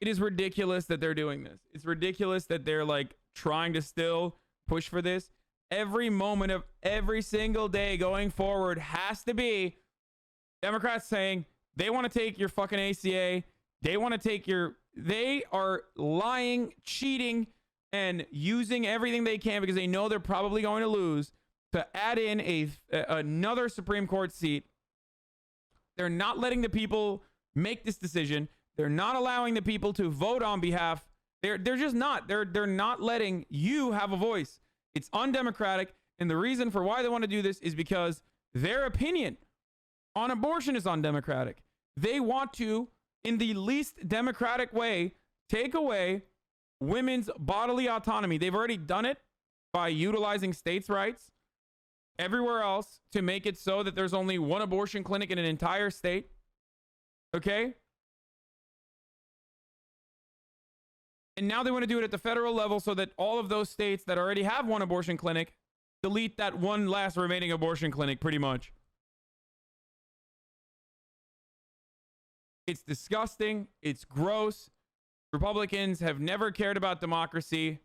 It is ridiculous that they're doing this. It's ridiculous that they're like trying to still push for this. Every moment of every single day going forward has to be Democrats saying they want to take your fucking ACA. They want to take your, they are lying, cheating, and using everything they can because they know they're probably going to lose to add in another Supreme Court seat. They're not letting the people make this decision. They're not allowing the people to vote on behalf. They're just not. They're not letting you have a voice. It's undemocratic, and the reason for why they want to do this is because their opinion on abortion is undemocratic. They want to, in the least democratic way, take away women's bodily autonomy. They've already done it by utilizing states' rights everywhere else to make it so that there's only one abortion clinic in an entire state. Okay? And now they want to do it at the federal level so that all of those states that already have one abortion clinic delete that one last remaining abortion clinic, pretty much. It's disgusting. It's gross. Republicans have never cared about democracy.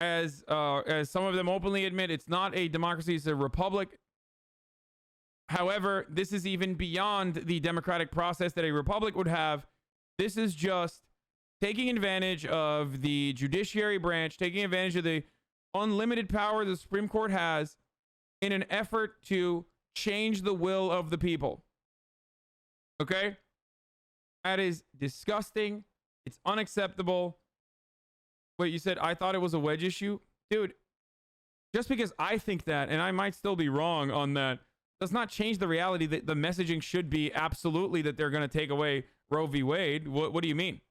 As some of them openly admit, it's not a democracy, it's a republic. However, this is even beyond the democratic process that a republic would have. This is just taking advantage of the judiciary branch, taking advantage of the unlimited power the Supreme Court has in an effort to change the will of the people. Okay? That is disgusting. It's unacceptable. Wait, you said I thought it was a wedge issue? Dude, just because I think that, and I might still be wrong on that, does not change the reality that the messaging should be absolutely that they're going to take away Roe v. Wade. What do you mean?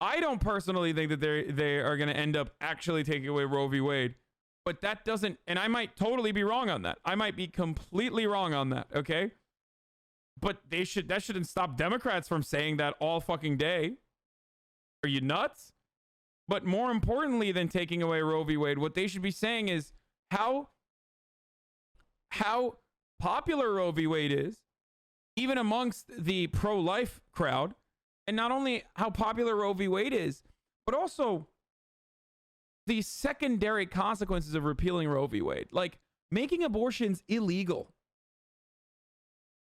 I don't personally think that they are going to end up actually taking away Roe v. Wade, but that doesn't, and I might totally be wrong on that. I might be completely wrong on that, okay? But that shouldn't stop Democrats from saying that all fucking day. Are you nuts? But more importantly than taking away Roe v. Wade, what they should be saying is how popular Roe v. Wade is, even amongst the pro-life crowd. And not only how popular Roe v. Wade is, but also the secondary consequences of repealing Roe v. Wade, like making abortions illegal.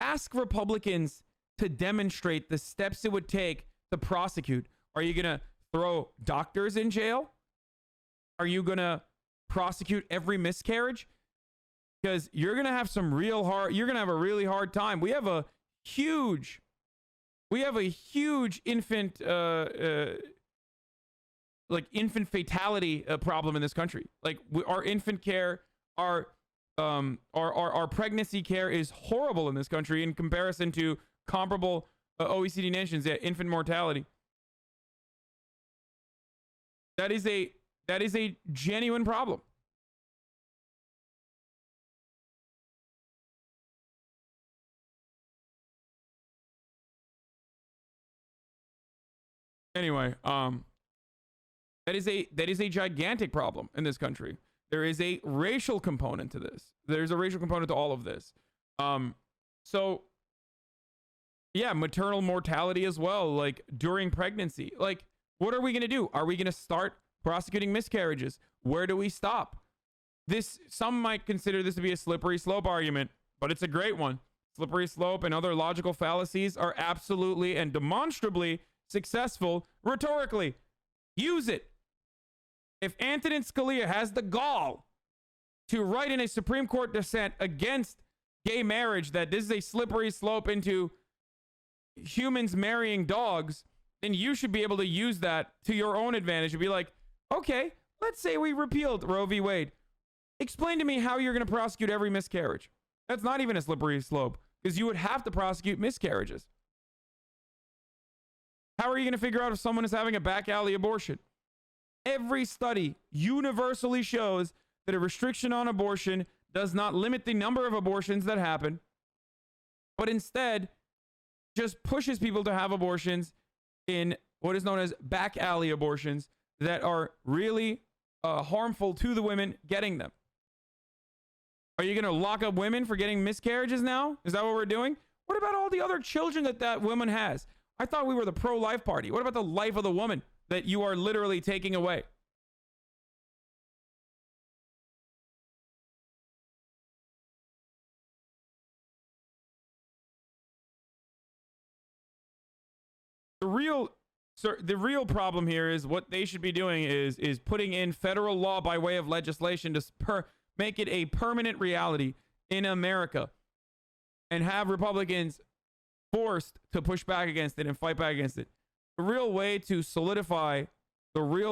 Ask Republicans to demonstrate the steps it would take to prosecute. Are you going to throw doctors in jail? Are you going to prosecute every miscarriage? Because you're going to have you're going to have a really hard time. We have a huge infant infant fatality problem in this country. Like our infant care, our pregnancy care is horrible in this country in comparison to comparable OECD nations. Yeah, infant mortality. That is a genuine problem. Anyway, that is a gigantic problem in this country. There is a racial component to this. There's a racial component to all of this. So yeah, maternal mortality as well, like during pregnancy. Like, what are we going to do? Are we going to start prosecuting miscarriages? Where do we stop? Some might consider this to be a slippery slope argument, but it's a great one. Slippery slope and other logical fallacies are absolutely and demonstrably successful rhetorically. Use it. If Antonin Scalia has the gall to write in a Supreme Court dissent against gay marriage that this is a slippery slope into humans marrying dogs, then you should be able to use that to your own advantage and be like, okay, let's say we repealed Roe v. Wade. Explain to me how you're going to prosecute every miscarriage. That's not even a slippery slope because you would have to prosecute miscarriages. How are you going to figure out if someone is having a back alley abortion? Every study universally shows that a restriction on abortion does not limit the number of abortions that happen, but instead just pushes people to have abortions in what is known as back alley abortions that are really harmful to the women getting them. Are you going to lock up women for getting miscarriages now? Is that what we're doing? What about all the other children that woman has? I thought we were the pro-life party. What about the life of the woman that you are literally taking away? The real problem here is what they should be doing is putting in federal law by way of legislation to make it a permanent reality in America and have Republicans forced to push back against it and fight back against it. The real way to solidify or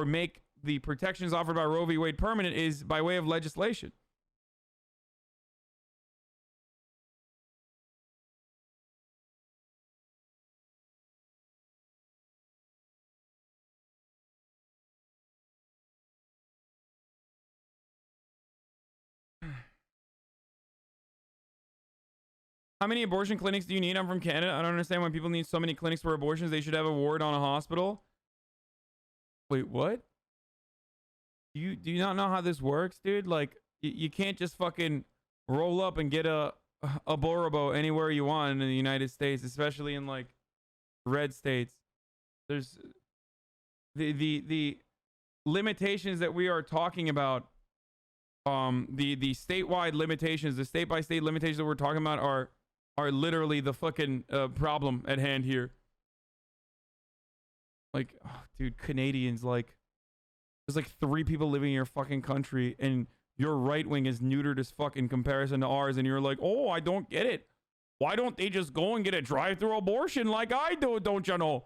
make the protections offered by Roe v. Wade permanent is by way of legislation. How many abortion clinics do you need? I'm from Canada. I don't understand why people need so many clinics for abortions. They should have a ward on a hospital. Wait, what? Do you not know how this works, dude? Like, you can't just fucking roll up and get a Borobo anywhere you want in the United States, especially in like red states. There's the limitations that we are talking about. The statewide limitations, the state by state limitations that we're talking about are literally the fucking problem at hand here. Like, oh, dude, Canadians, like, there's like 3 people living in your fucking country, and your right wing is neutered as fuck in comparison to ours, and you're like, oh, I don't get it. Why don't they just go and get a drive-through abortion like I do, don't you know?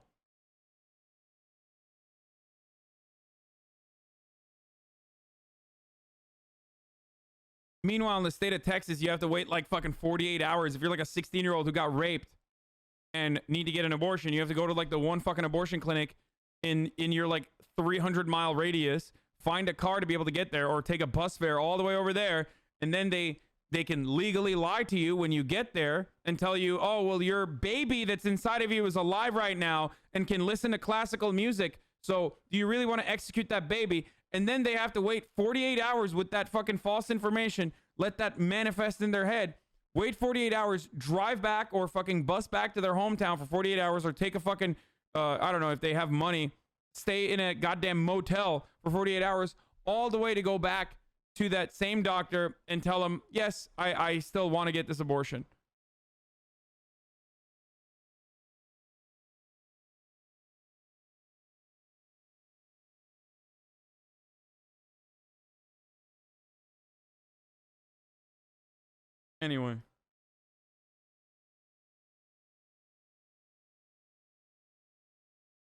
Meanwhile, in the state of Texas, you have to wait like fucking 48 hours. If you're like a 16-year-old who got raped and need to get an abortion, you have to go to like the one fucking abortion clinic in your like 300-mile radius, find a car to be able to get there, or take a bus fare all the way over there, and then they can legally lie to you when you get there and tell you, oh, well, your baby that's inside of you is alive right now and can listen to classical music, so do you really want to execute that baby? And then they have to wait 48 hours with that fucking false information, let that manifest in their head, wait 48 hours, drive back or fucking bus back to their hometown for 48 hours, or take a fucking, I don't know if they have money, stay in a goddamn motel for 48 hours, all the way to go back to that same doctor and tell them, yes, I still want to get this abortion. Anyway.